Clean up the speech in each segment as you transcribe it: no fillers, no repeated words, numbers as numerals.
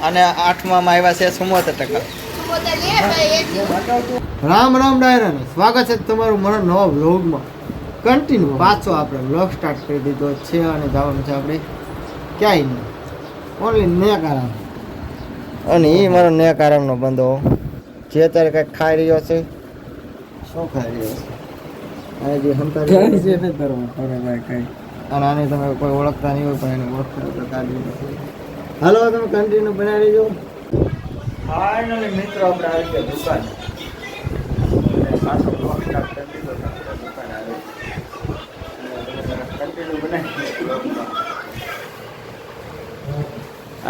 અને 8માં આવ્યા છે 74%. રામ રામ ડાયરાને સ્વાગત છે તમારું મારા નવા વ્લોગમાં. કન્ટિન્યુ પાછો આપણે વ્લોગ સ્ટાર્ટ કરી દીધો છે અને જવાનું છે આપણે ક્યાંય નહીં, ઓનલી નેકારામ. અને એ મારો નેકારામનો બંધો જે અત્યારે કંઈક ખાઈ રહ્યો છે. શું ખાઈ રહ્યો છે? આ જે હંતારી અને આને તમે કોઈ ઓળખતા નહીં હોય પણ એને ઓળખતા તો કાઢી નથી. હાલો તમે કન્ટિન્યુ બનાવી લેજો. ફાઇનલી મિત્રો આપણે આવી ગયા દુકાન. પાછો બ્લોગ સ્ટાર્ટ કરી દીધો દુકાન આવી કન્ટિન્યુ બનાવી.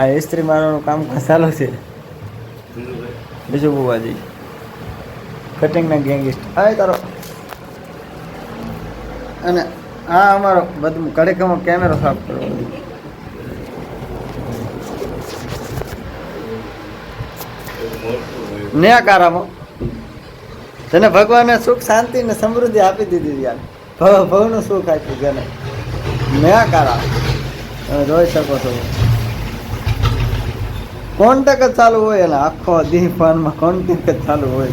આ ઇસ્ત્રી મારવાનું કામ ચાલુ છે. બીજું બુવાજી કટિંગના ગેંગિસ્ટ આવે તારો. અને આ અમારો બધું કડકમાં કેમેરો સાફ કરવો. ન્યાકારામાં તને ભગવાને સુખ શાંતિ ને સમૃદ્ધિ આપી દીધી યાર. ભવનું સુખ આપ્યું જેને ન્યાકારા તમે જોઈ શકો છો. કોન્ટેક જ ચાલુ હોય એને આખો દી ફોનમાં કોન્ટેક જ ચાલુ હોય.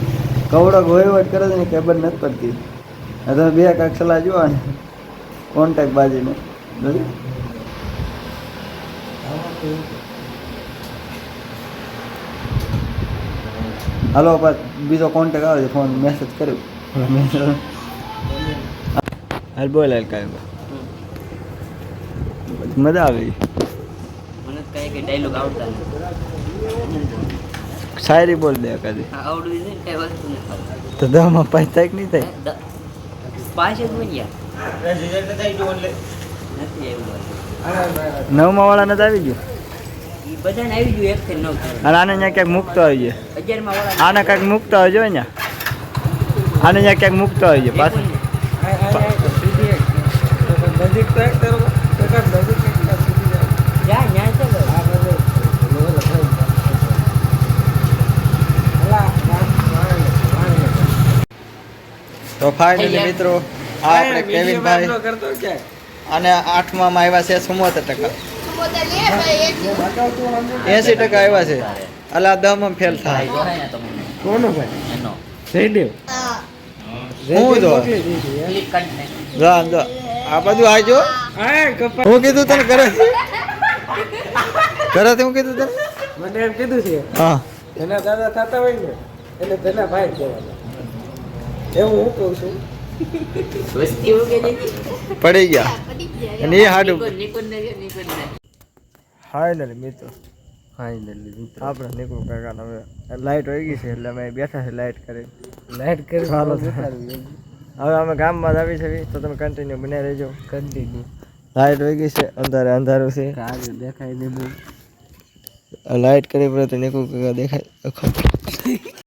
કવડક હોય કરે છે ને ખબર નથી પડતી. તમે બે કાંક સલાહ જુઓ ને કોન્ટેક બાજીને. હાલો બીજો કોન્ટેક આવે છે ફોન મેસેજ કર્યું. હાલ બોલ હાલ કાંઈ મજા આવે. મને કઈ કે ડાયલોગ આવડતા શાયરી બોલ દે કદી આવડવી છે કઈ વસ્તુ નથી તો દવામાં પૈસા કે નહીં થાય. પાસે જ બોલ્યા નથી આવ્યું. 9માં વાળા નથી આવી ગયું. એ બધાને આવી ગયું 1 થી 9 અને આને અહીંયા ક્યાંક મૂકતો આવી જાય. 11માં વાળા આને ક્યાંક મૂકતો આવી જાય અહીંયા. આને અહીંયા ક્યાંક મૂકતો આવી જાય પાછું. તો ફાઇનલી મિત્રો આ આપણે કેવિનભાઈ અને 8માં આવ્યા છે 74%. 80% આવ્યા છે. અલા 10માં ફેલ થાય. કોનો ભાઈ? એનો જયદેવ. હું જો જા જો આ બધું આજો. હું કીધું તને કરે હું કીધું તને. મને એમ કીધું છે હા એના દાદા થતા હોય ને એટલે તેના ભાઈ કહેવાના. એવું હું કહું છું. વસ્તી ઉગે નથી પડી ગયા અને એ હાડું. નિકુંજ ફાઇનલી મિત્રો આપણે નીકળું કાકા હવે લાઇટ વહી ગઈ છે એટલે અમે બેઠા છે લાઇટ કરી. લાઈટ કરી ચાલો હવે અમે ગામમાં જ આવી છે તો તમે કન્ટિન્યુ બન્યા રહેજો. કન્ટિન્યુ લાઇટ વહી ગઈ છે અંધારું છે. કાંઈ દેખાય નહીં બહુ. લાઇટ કરી પડે તો નીકળું કાકા દેખાય.